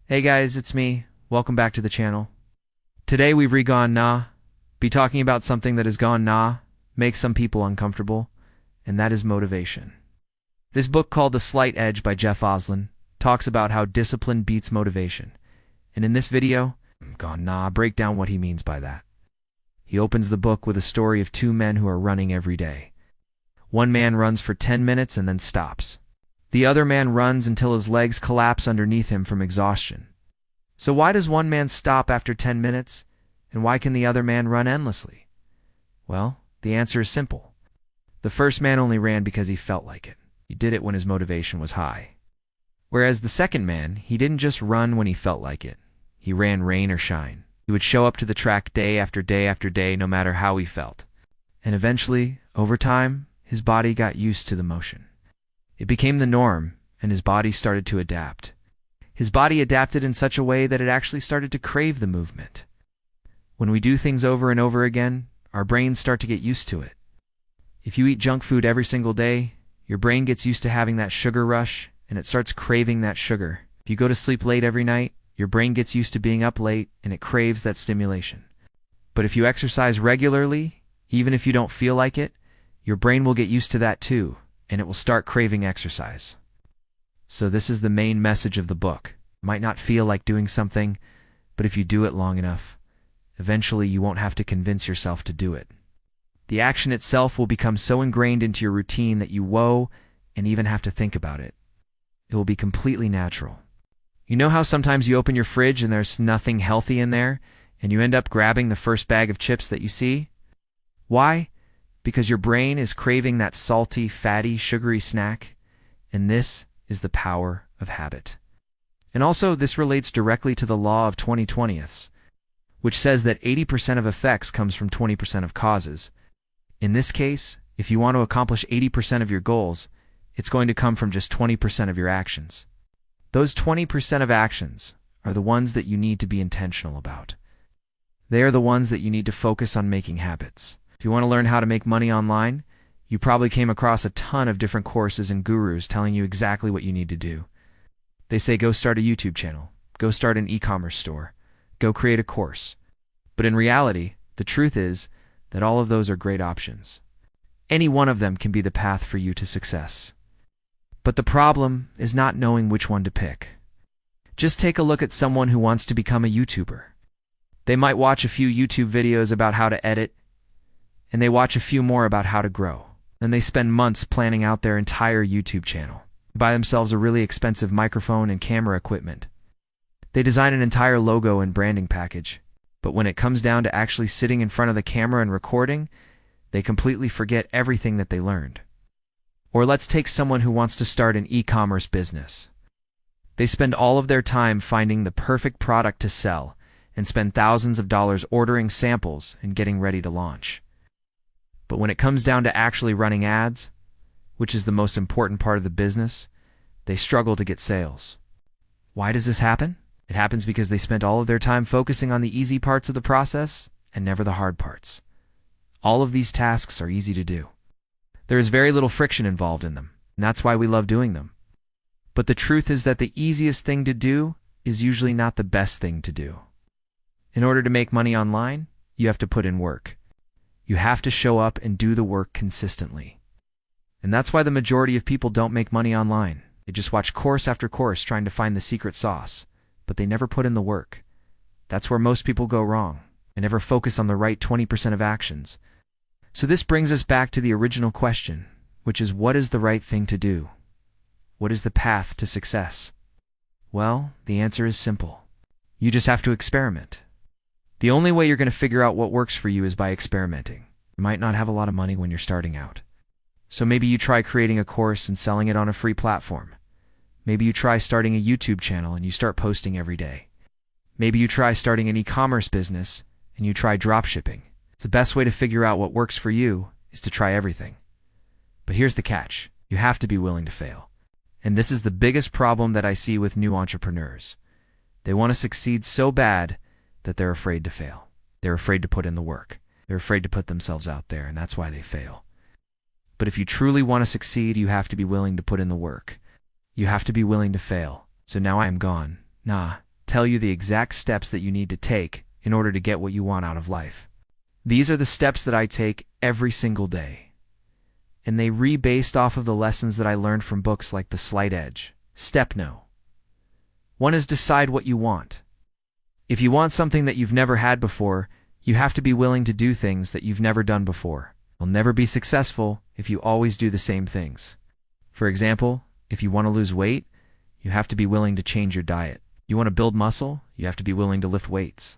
Hey guys, it's me. Welcome back to the channel. Today we've re-gone nah, be talking about something that has gone nah, makes some people uncomfortable, and that is motivation. This book called The Slight Edge by Jeff Oslin talks about how discipline beats motivation. And in this video, gone nah, break down what he means by that. He opens the book with a story of two men who are running every day. One man runs for 10 minutes and then stops. The other man runs until his legs collapse underneath him from exhaustion. So why does one man stop after 10 minutes, and why can the other man run endlessly? Well, the answer is simple. The first man only ran because he felt like it. He did it when his motivation was high. Whereas the second man, he didn't just run when he felt like it. He ran rain or shine. He would show up to the track day after day after day, no matter how he felt. And eventually, over time, his body got used to the motion. It became the norm, and his body started to adapt. His body adapted in such a way that it actually started to crave the movement. When we do things over and over again, our brains start to get used to it. If you eat junk food every single day, your brain gets used to having that sugar rush, and it starts craving that sugar. If you go to sleep late every night, your brain gets used to being up late, and it craves that stimulation. But if you exercise regularly, even if you don't feel like it, your brain will get used to that too, and it will start craving exercise. So this is the main message of the book. It might not feel like doing something, but if you do it long enough, eventually you won't have to convince yourself to do it. The action itself will become so ingrained into your routine that you won't even have to think about it. It will be completely natural. You know how sometimes you open your fridge and there's nothing healthy in there, and you end up grabbing the first bag of chips that you see? Why? Because your brain is craving that salty, fatty, sugary snack, and this is the power of habit. And also, this relates directly to the law of 20/20ths, which says that 80% of effects comes from 20% of causes. In this case, if you want to accomplish 80% of your goals, it's going to come from just 20% of your actions. Those 20% of actions are the ones that you need to be intentional about. They are the ones that you need to focus on making habits. If you want to learn how to make money online, you probably came across a ton of different courses and gurus telling you exactly what you need to do. They say go start a YouTube channel, go start an e-commerce store, go create a course. But in reality, the truth is that all of those are great options. Any one of them can be the path for you to success. But the problem is not knowing which one to pick. Just take a look at someone who wants to become a YouTuber. They might watch a few YouTube videos about how to edit, and they watch a few more about how to grow. Then they spend months planning out their entire YouTube channel. They buy themselves a really expensive microphone and camera equipment. They design an entire logo and branding package. But when it comes down to actually sitting in front of the camera and recording, they completely forget everything that they learned. Or let's take someone who wants to start an e-commerce business. They spend all of their time finding the perfect product to sell and spend thousands of dollars ordering samples and getting ready to launch. But when it comes down to actually running ads, which is the most important part of the business, they struggle to get sales. Why does this happen? It happens because they spent all of their time focusing on the easy parts of the process and never the hard parts. All of these tasks are easy to do. There is very little friction involved in them, and that's why we love doing them. But the truth is that the easiest thing to do is usually not the best thing to do. In order to make money online, you have to put in work. You have to show up and do the work consistently. And that's why the majority of people don't make money online. They just watch course after course trying to find the secret sauce, but they never put in the work. That's where most people go wrong. They never focus on the right 20% of actions. So this brings us back to the original question, which is what is the right thing to do? What is the path to success? Well, the answer is simple. You just have to experiment. The only way you're going to figure out what works for you is by experimenting. You might not have a lot of money when you're starting out. So maybe you try creating a course and selling it on a free platform. Maybe you try starting a YouTube channel and you start posting every day. Maybe you try starting an e-commerce business and you try dropshipping. It's the best way to figure out what works for you is to try everything. But here's the catch. You have to be willing to fail. And this is the biggest problem that I see with new entrepreneurs. They want to succeed so bad that they're afraid to fail. They're afraid to put in the work. They're afraid to put themselves out there, and that's why they fail. But if you truly want to succeed, you have to be willing to put in the work. You have to be willing to fail. So now I am gone. Nah, tell you the exact steps that you need to take in order to get what you want out of life. These are the steps that I take every single day, and they based off of the lessons that I learned from books like The Slight Edge. Step No. 1 is decide what you want. If you want something that you've never had before, you have to be willing to do things that you've never done before. You'll never be successful if you always do the same things. For example, if you want to lose weight, you have to be willing to change your diet. You want to build muscle, you have to be willing to lift weights.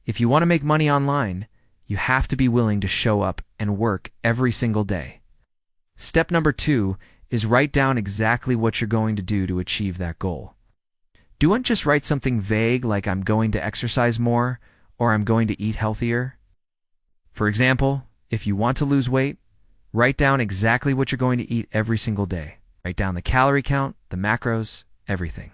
If you want to make money online, you have to be willing to show up and work every single day. Step number 2 is write down exactly what you're going to do to achieve that goal. Don't just write something vague like I'm going to exercise more or I'm going to eat healthier. For example, if you want to lose weight, write down exactly what you're going to eat every single day. Write down the calorie count, the macros, everything.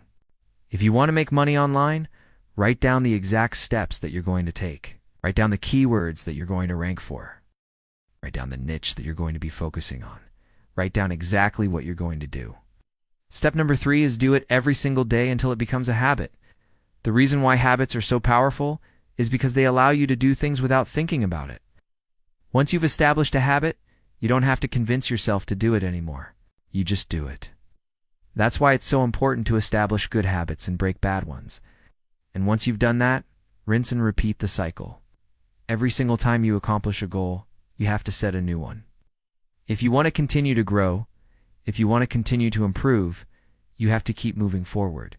If you want to make money online, write down the exact steps that you're going to take. Write down the keywords that you're going to rank for. Write down the niche that you're going to be focusing on. Write down exactly what you're going to do. Step number 3 is do it every single day until it becomes a habit. The reason why habits are so powerful is because they allow you to do things without thinking about it. Once you've established a habit, you don't have to convince yourself to do it anymore. You just do it. That's why it's so important to establish good habits and break bad ones. And once you've done that, rinse and repeat the cycle. Every single time you accomplish a goal, you have to set a new one. If you want to continue to grow, if you want to continue to improve, you have to keep moving forward.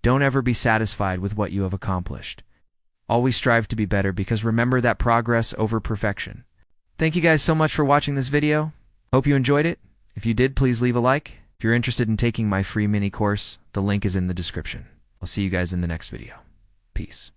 Don't ever be satisfied with what you have accomplished. Always strive to be better because remember that progress over perfection. Thank you guys so much for watching this video. Hope you enjoyed it. If you did, please leave a like. If you're interested in taking my free mini course, the link is in the description. I'll see you guys in the next video. Peace.